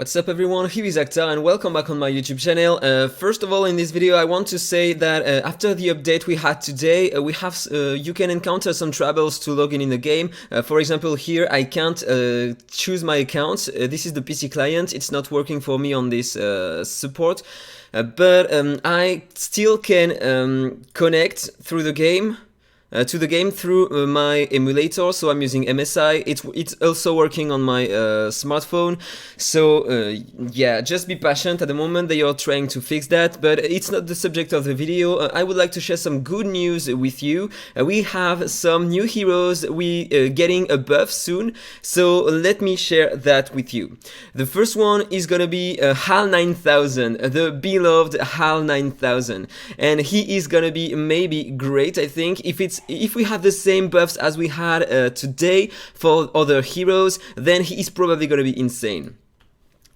What's up everyone, here is AhkTaar and welcome back on my YouTube channel. First of all, in this video I want to say that after the update we had today, you can encounter some troubles to log in the game. For example, here I can't choose my account. This is the PC client, it's not working for me on this support. But I still can connect through the game. To the game through my emulator, so I'm using MSI. It's also working on my smartphone, so yeah, just be patient. At the moment they are trying to fix that, but it's not the subject of the video. I would like to share some good news with you. We have some new heroes. We getting a buff soon, so let me share that with you. The first one is gonna be HAL 9000, the beloved HAL 9000, and he is gonna be maybe great. I think if we have the same buffs as we had today for other heroes, then he is probably gonna be insane.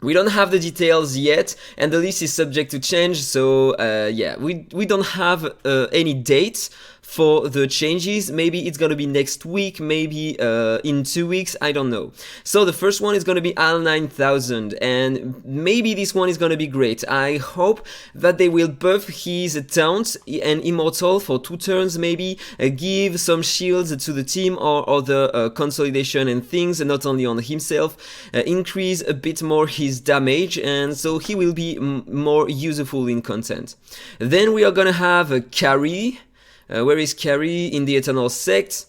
We don't have the details yet, and the list is subject to change, so yeah, we don't have any dates for the changes. Maybe it's gonna be next week, maybe in 2 weeks, I don't know. So the first one is gonna be HAL 9000, and maybe this one is gonna be great. I hope that they will buff his taunt and immortal for 2 turns, maybe give some shields to the team or other consolidation and things, not only on himself, increase a bit more his damage, and so he will be more useful in content. Then we are gonna have a carry. Where is Carrie in the Eternal Sect?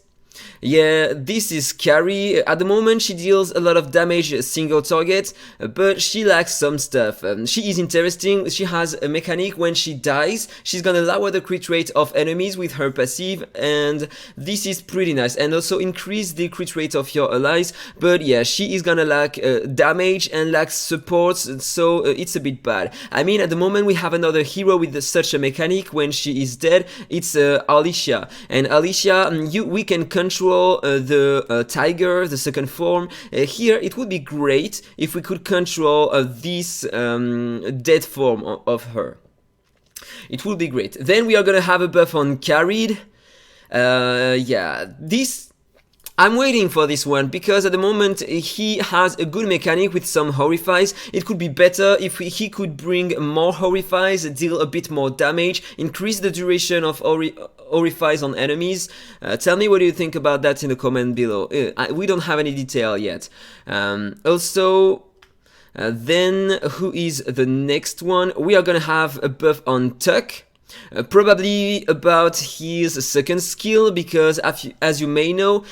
Yeah, this is Carrie. At the moment she deals a lot of damage single target, but she lacks some stuff. She is interesting. She has a mechanic: when she dies, she's gonna lower the crit rate of enemies with her passive, and this is pretty nice, and also increase the crit rate of your allies. But yeah, she is gonna lack damage and lacks support, so it's a bit bad. I mean, at the moment we have another hero with such a mechanic. When she is dead, it's Alicia, and Alicia, we can control the tiger, the second form. Here it would be great if we could control this dead form of her. It would be great. Then we are gonna have a buff on Carried. Yeah, I'm waiting for this one, because at the moment he has a good mechanic with some horrifies. It could be better if he could bring more horrifies, deal a bit more damage, increase the duration of horrifies on enemies. Tell me what you think about that in the comment below. We don't have any detail yet. Also, then who is the next one? We are gonna have a buff on Tuck. Probably about his second skill, because as you may know,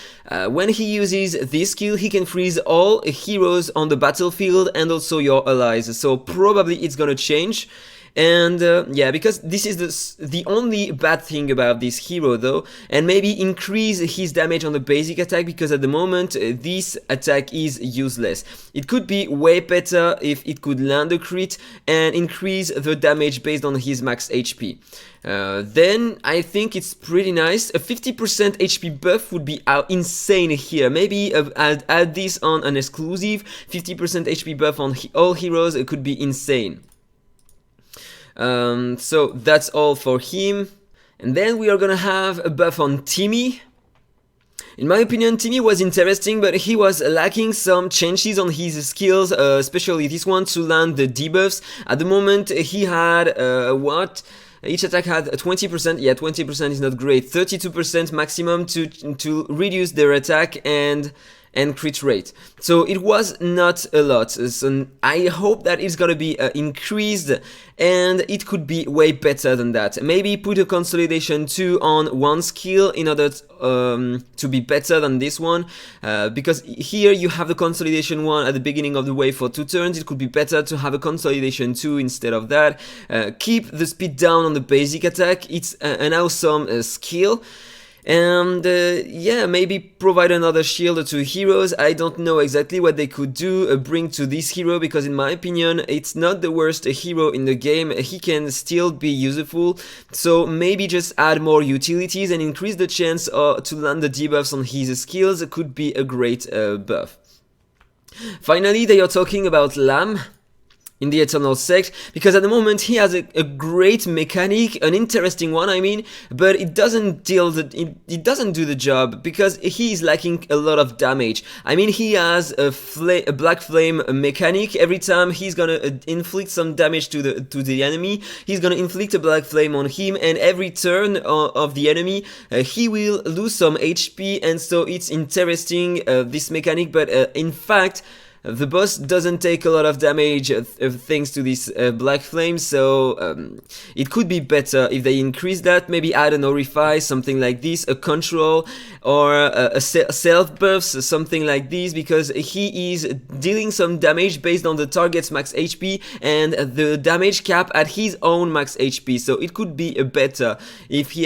when he uses this skill he can freeze all heroes on the battlefield and also your allies, so probably it's gonna change. And yeah, because this is the only bad thing about this hero though, and maybe increase his damage on the basic attack, because at the moment this attack is useless. It could be way better if it could land a crit and increase the damage based on his max HP. Then I think it's pretty nice. A 50% HP buff would be insane here. Maybe add this on an exclusive. 50% HP buff on all heroes, it could be insane. So that's all for him. And then we are gonna have a buff on Timmy. In my opinion, Timmy was interesting, but he was lacking some changes on his skills, especially this one, to land the debuffs. At the moment he had what? Each attack had 20%, yeah, 20% is not great, 32% maximum to reduce their attack and crit rate. So it was not a lot, so I hope that it's gonna be increased, and it could be way better than that. Maybe put a consolidation 2 on one skill in order to be better than this one, because here you have the consolidation 1 at the beginning of the wave for 2 turns. It could be better to have a consolidation 2 instead of that. Keep the speed down on the basic attack. It's an awesome skill. And yeah, maybe provide another shield to heroes. I don't know exactly what they could do, bring to this hero, because in my opinion it's not the worst hero in the game. He can still be useful, so maybe just add more utilities and increase the chance to land the debuffs on his skills. Could be a great buff. Finally, they are talking about Lamb. in the Eternal Sect, because at the moment he has a great mechanic, an interesting one, I mean, but it doesn't do the job because he is lacking a lot of damage. I mean, he has a black flame mechanic. Every time he's gonna inflict some damage to the enemy, he's gonna inflict a black flame on him, and every turn of the enemy he will lose some HP, and so it's interesting, this mechanic, but in fact the boss doesn't take a lot of damage thanks to this black flame, so it could be better if they increase that, maybe add an Orify, something like this, a control, or a self buffs, something like this, because he is dealing some damage based on the target's max HP and the damage cap at his own max HP, so it could be better if he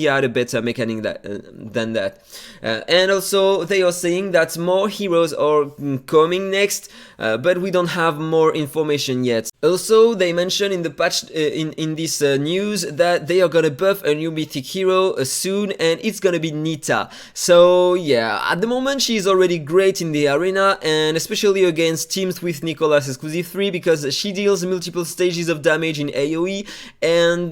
had a better mechanic than that. And also they are saying that more heroes are coming next, but we don't have more information yet. Also, they mentioned in the patch in this news that they are gonna buff a new mythic hero soon, and it's gonna be Nita. So yeah, at the moment she is already great in the arena, and especially against teams with Nicholas Exclusive 3, because she deals multiple stages of damage in AoE, and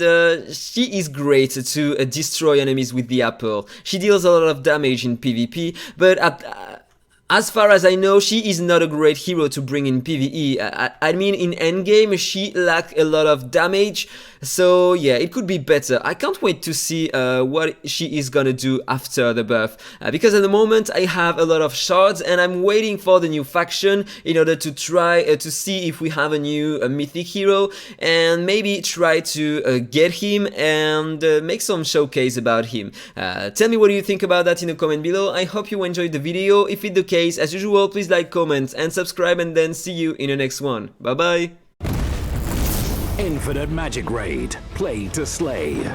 she is great to destroy enemies with the apple. She deals a lot of damage in PvP, but as far as I know, she is not a great hero to bring in PvE. I mean, in endgame, she lacks a lot of damage, so yeah, it could be better. I can't wait to see what she is gonna do after the buff, because at the moment I have a lot of shards, and I'm waiting for the new faction in order to try to see if we have a new mythic hero, and maybe try to get him and make some showcase about him. Tell me what do you think about that in the comment below. I hope you enjoyed the video. If it's the case, as usual, please like, comment, and subscribe, and then see you in the next one. Bye bye! Infinite Magicraid. Play to slay.